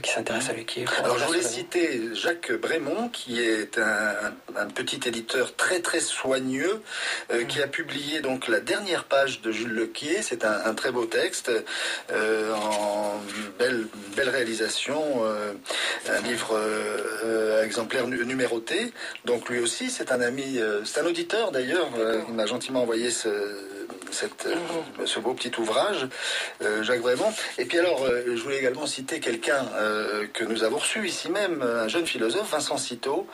qui s'intéresse à Lequier. Alors je voulais citer Jacques Brémond, qui est un petit éditeur très très soigneux, qui a publié donc la dernière page de Jules Lequier. C'est un très beau texte, en belle réalisation, un livre exemplaire numéroté. Donc lui aussi c'est un ami, c'est un auditeur d'ailleurs, il m'a gentiment envoyé ce beau petit ouvrage, Jacques Brémond. Et puis alors, je voulais également citer quelqu'un que nous avons reçu ici même, un jeune philosophe, Vincent Citeau,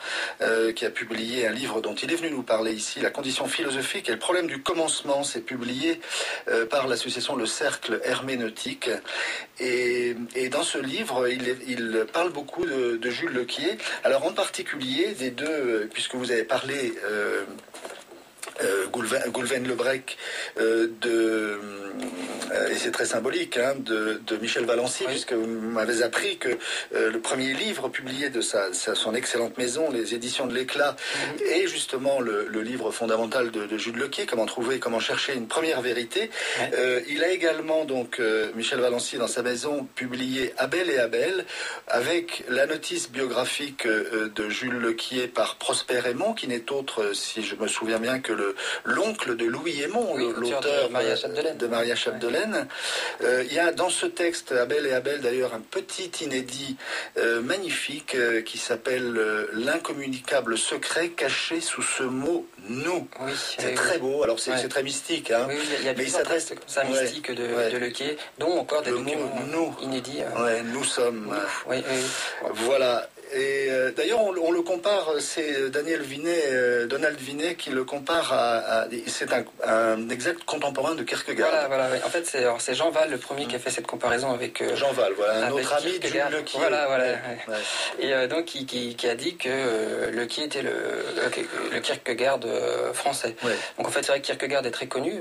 qui a publié un livre dont il est venu nous parler ici, La condition philosophique et le problème du commencement. C'est publié par l'association Le Cercle Herméneutique. Et dans ce livre, il parle beaucoup de Jules Lequier. Alors en particulier des deux, puisque vous avez parlé... Goulven-Lebrec et c'est très symbolique, de Michel Valency, oui. Puisque vous m'avez appris que le premier livre publié de son excellente maison, les éditions de l'Éclat, est justement le livre fondamental de Jules Lequier, comment chercher une première vérité. Ouais. Il a également, donc, Michel Valency, dans sa maison, publié Abel et Abel, avec la notice biographique de Jules Lequier par Prosper Aymon, qui n'est autre, si je me souviens bien, que l'oncle de Louis Aymon, oui, l'auteur de Maria Chapdelaine. Il y a dans ce texte, Abel et Abel, d'ailleurs, un petit inédit magnifique qui s'appelle L'incommunicable secret caché sous ce mot « nous ». Oui, c'est très beau, alors c'est très mystique. Oui, il y a plusieurs textes comme ça, mystiques de Lequier, dont encore des documents inédits. Nous sommes. Oui. Voilà. Et d'ailleurs, on le compare, c'est Donald Vinet qui le compare c'est un exact contemporain de Kierkegaard. Voilà. En fait, c'est Jean Val, le premier, qui a fait cette comparaison avec Jean Val, un autre ami de Jules Lequier. Voilà. Et donc, qui a dit que Lequier était le Kierkegaard français. Ouais. Donc, en fait, c'est vrai que Kierkegaard est très connu,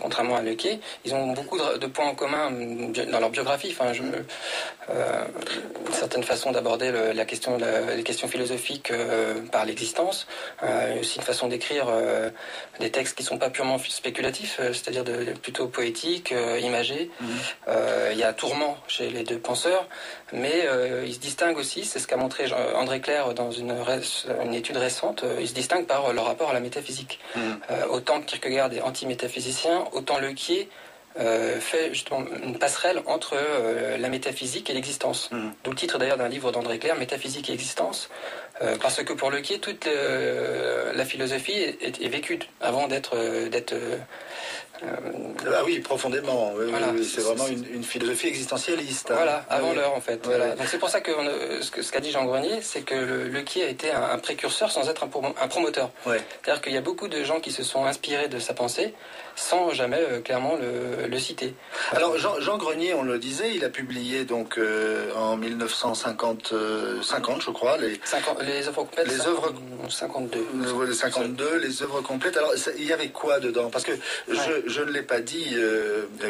contrairement à Lequier. Ils ont beaucoup de points en commun dans leur biographie. Enfin, une certaine façon d'aborder les questions philosophiques par l'existence, aussi une façon d'écrire des textes qui ne sont pas purement spéculatifs, c'est-à-dire plutôt poétiques, imagés. Il y a tourment chez les deux penseurs, mais ils se distinguent aussi, c'est ce qu'a montré André Clerc dans une étude récente, ils se distinguent par leur rapport à la métaphysique. Autant que Kierkegaard est anti-métaphysicien, autant Lequier fait justement une passerelle entre la métaphysique et l'existence. D'où le titre d'ailleurs d'un livre d'André Clerc, Métaphysique et existence, parce que pour Lequier, toute la philosophie est vécue avant d'être ah oui, profondément. Voilà, c'est vraiment une philosophie existentialiste. Voilà, avant l'heure en fait. Ouais. Voilà. Donc c'est pour ça que ce qu'a dit Jean Grenier, c'est que Lequier a été un précurseur sans être un promoteur. Ouais. C'est-à-dire qu'il y a beaucoup de gens qui se sont inspirés de sa pensée sans jamais clairement le citer. Alors Jean Grenier, on le disait, il a publié donc en 1950, je crois, les œuvres complètes. Les œuvres 52. Les œuvres complètes. Alors il y avait quoi dedans? Parce que je ne l'ai pas dit,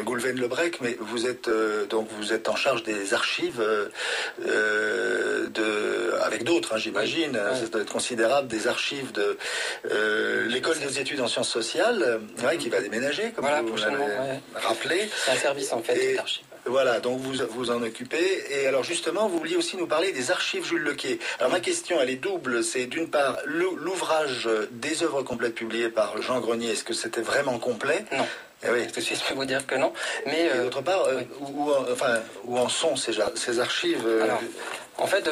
Goulven-Lebrec, mais vous êtes en charge des archives avec d'autres, j'imagine. Ça doit être considérable, des archives de l'école des études en sciences sociales, qui va déménager, comme vous l'avez rappelé. C'est un service en fait d'archives. Voilà, donc vous en occupez. Et alors justement, vous vouliez aussi nous parler des archives Jules Lequier. Alors ma question, elle est double. C'est d'une part l'ouvrage des œuvres complètes publiées par Jean Grenier. Est-ce que c'était vraiment complet? Non. Oui. Tout de suite, je peux vous dire que non. Mais et d'autre part, où en sont ces archives Alors, en fait,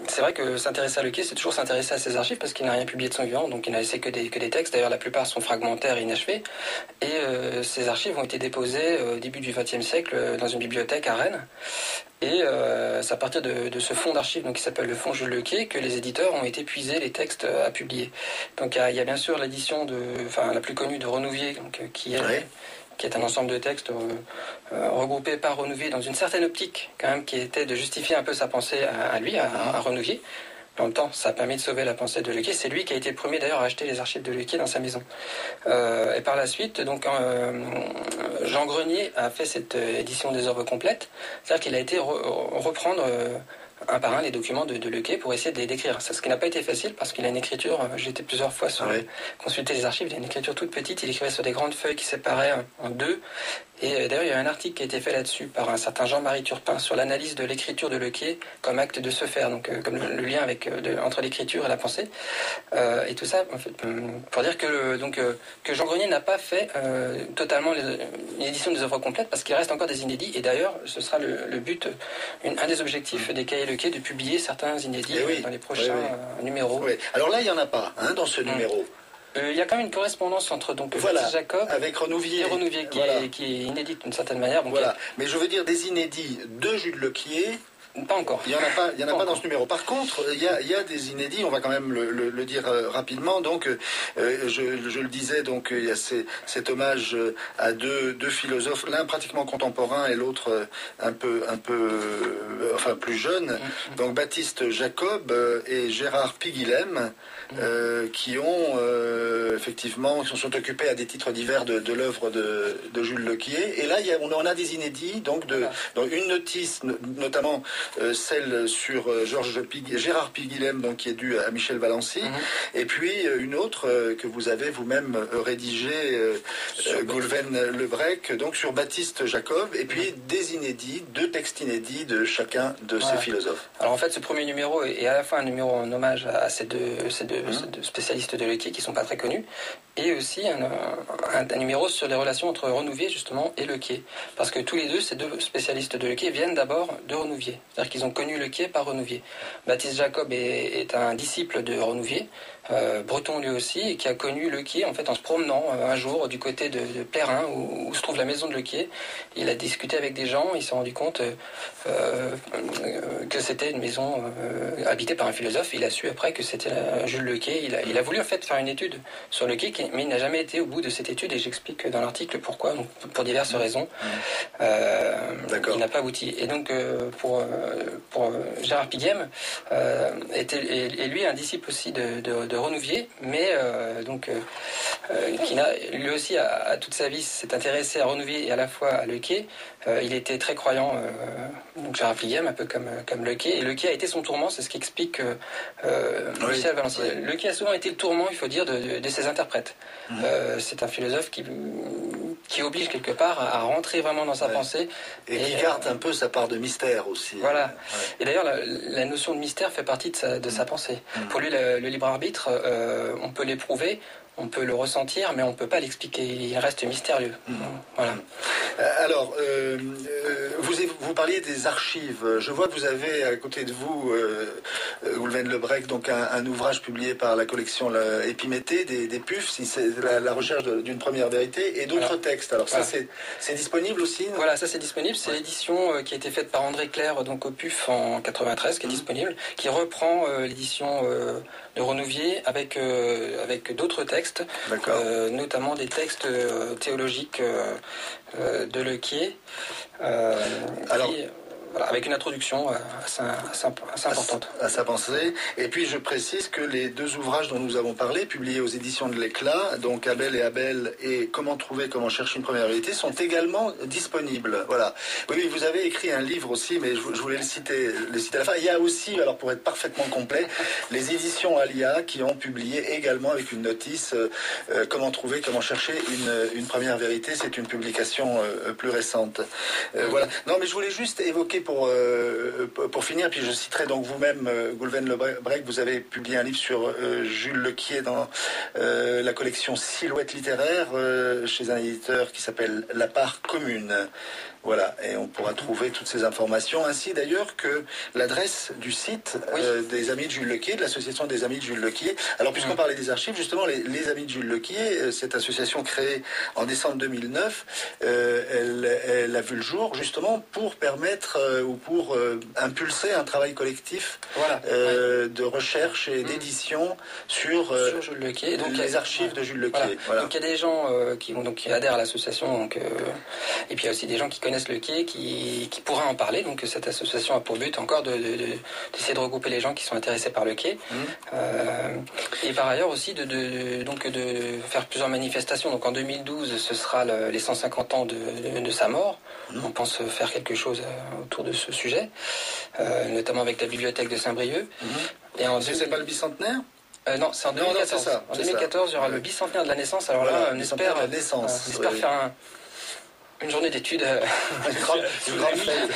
c'est vrai que s'intéresser à Lequier, c'est toujours s'intéresser à ses archives parce qu'il n'a rien publié de son vivant, donc il n'a laissé que des textes. D'ailleurs, la plupart sont fragmentaires et inachevés. Et ces archives ont été déposées au début du XXe siècle dans une bibliothèque à Rennes. Et c'est à partir de ce fonds d'archives qui s'appelle le fonds Jules Lequier que les éditeurs ont été puisés les textes à publier. Donc il y a bien sûr l'édition la plus connue de Renouvier, qui est un ensemble de textes regroupés par Renouvier dans une certaine optique quand même, qui était de justifier un peu sa pensée à lui, à Renouvier. En même temps, ça a permis de sauver la pensée de Lequier. C'est lui qui a été le premier d'ailleurs à acheter les archives de Lequier dans sa maison. Et par la suite, Jean Grenier a fait cette édition des œuvres complètes. C'est-à-dire qu'il a été reprendre un par un les documents de Lequet pour essayer de les décrire. Ça, ce qui n'a pas été facile parce qu'il a une écriture, j'ai été plusieurs fois consulter les archives, il a une écriture toute petite, il écrivait sur des grandes feuilles qui séparaient en deux. Et d'ailleurs, il y a un article qui a été fait là-dessus par un certain Jean-Marie Turpin sur l'analyse de l'écriture de Lequet comme acte de se faire, donc comme le lien entre l'écriture et la pensée. Et tout ça, en fait, pour dire que Jean Grenier n'a pas fait totalement l'édition des œuvres complètes parce qu'il reste encore des inédits. Et d'ailleurs, ce sera le but, un des objectifs des cahiers Lequet de publier certains inédits dans les prochains numéros. Oui. Alors là, il n'y en a pas dans ce numéro. Il y a quand même une correspondance entre Baptiste Jacob avec Renouvier, qui est inédite d'une certaine manière. Donc mais je veux dire des inédits de Jules Lequier. Pas encore. Il n'y en a pas dans ce numéro. Par contre, il y a des inédits, on va quand même le dire rapidement. Donc, je le disais, donc il y a cet hommage à deux philosophes, l'un pratiquement contemporain et l'autre un peu, enfin plus jeune. Donc Baptiste Jacob et Gérard Piguilhem, qui ont effectivement, se sont occupés à des titres divers de l'œuvre de Jules Lequier. Et là, on en a des inédits, donc une notice, notamment celle sur Gérard Piguilhem, donc qui est due à Michel Valency, et puis une autre que vous avez vous-même rédigée, Goulven Lebrec, donc sur Baptiste Jacob, et puis des inédits, 2 textes inédits de chacun de ces philosophes. Alors en fait, ce premier numéro est à la fois un numéro en hommage à ces deux spécialistes de Lequier qui sont pas très connus, et aussi un numéro sur les relations entre Renouvier justement et Lequier, parce que tous les deux, ces deux spécialistes de Lequier viennent d'abord de Renouvier. C'est-à-dire qu'ils ont connu Lequier par Renouvier. Baptiste Jacob est un disciple de Renouvier, breton lui aussi, et qui a connu Lequier en fait en se promenant un jour du côté de Plérin où se trouve la maison de Lequier. Il a discuté avec des gens, il s'est rendu compte que c'était une maison habitée par un philosophe. Il a su après que c'était Jules Lequier. Il a voulu en fait faire une étude sur Lequier, mais il n'a jamais été au bout de cette étude, et j'explique dans l'article pourquoi, donc pour diverses raisons. Il n'a pas abouti. Et donc pour Gérard Piguilhem est lui un disciple aussi de Renouvier, mais qui lui aussi à toute sa vie s'est intéressé à Renouvier et à la fois à Lequier. Il était très croyant, donc Gérard Piguilhem, un peu comme Lequier, et Lequier a été son tourment, c'est ce qu'explique Michel Valency. Lequier a souvent été le tourment, il faut dire, de ses interprètes. C'est un philosophe qui oblige quelque part à rentrer vraiment dans sa pensée. Et qui garde un peu sa part de mystère aussi. Voilà. Et d'ailleurs, la notion de mystère fait partie de sa pensée. Pour lui, le libre arbitre, on peut l'éprouver, on peut le ressentir, mais on ne peut pas l'expliquer. Il reste mystérieux. Voilà. Alors, vous parliez des archives. Je vois que vous avez à côté de vous, Goulven Lebrec, donc un ouvrage publié par la collection Épiméthée, des PUF, si c'est la recherche d'une première vérité, et d'autres textes. Alors ça, c'est disponible aussi, non ? Voilà, ça c'est disponible. C'est l'édition qui a été faite par André Clerc, donc au PUF en 93, qui est disponible, qui reprend l'édition de Renouvier avec d'autres textes, notamment des textes théologiques de Lequier. Avec une introduction assez importante. À sa pensée. Et puis je précise que les 2 ouvrages dont nous avons parlé, publiés aux éditions de l'Éclat, donc Abel et Comment chercher une première vérité, sont également disponibles. Voilà. Oui, vous avez écrit un livre aussi, mais je voulais le citer à la fin. Il y a aussi, alors pour être parfaitement complet, les éditions Alia qui ont publié également avec une notice Comment chercher une première vérité. C'est une publication plus récente. Voilà. Non, mais je voulais juste évoquer pour finir, puis je citerai donc vous-même, Goulven Lebrec, vous avez publié un livre sur Jules Lequier dans la collection Silhouette littéraire chez un éditeur qui s'appelle La Part Commune. Voilà, et on pourra trouver toutes ces informations, ainsi d'ailleurs que l'adresse du site des Amis de Jules Lequier, de l'association des Amis de Jules Lequier. Alors, puisqu'on parlait des archives, justement, les Amis de Jules Lequier, cette association créée en décembre 2009, elle a vu le jour, justement, pour permettre ou pour impulser un travail collectif de recherche et d'édition sur Jules Lequier. Donc, les archives de Jules Lequier. Voilà. Donc, il y a des gens qui adhèrent à l'association, et puis il y a aussi des gens qui connaissent connaissent le quai qui pourraient en parler. Donc cette association a pour but encore d'essayer de regrouper les gens qui sont intéressés par le quai. Et par ailleurs aussi de faire plusieurs manifestations. Donc en 2012, ce sera les 150 ans de sa mort. On pense faire quelque chose autour de ce sujet, notamment avec la bibliothèque de Saint-Brieuc. Et c'est pas le bicentenaire? Non, c'est en 2014. Non, en 2014, il y aura le bicentenaire de la naissance. Alors là, on espère faire une journée d'études. Une grande fête.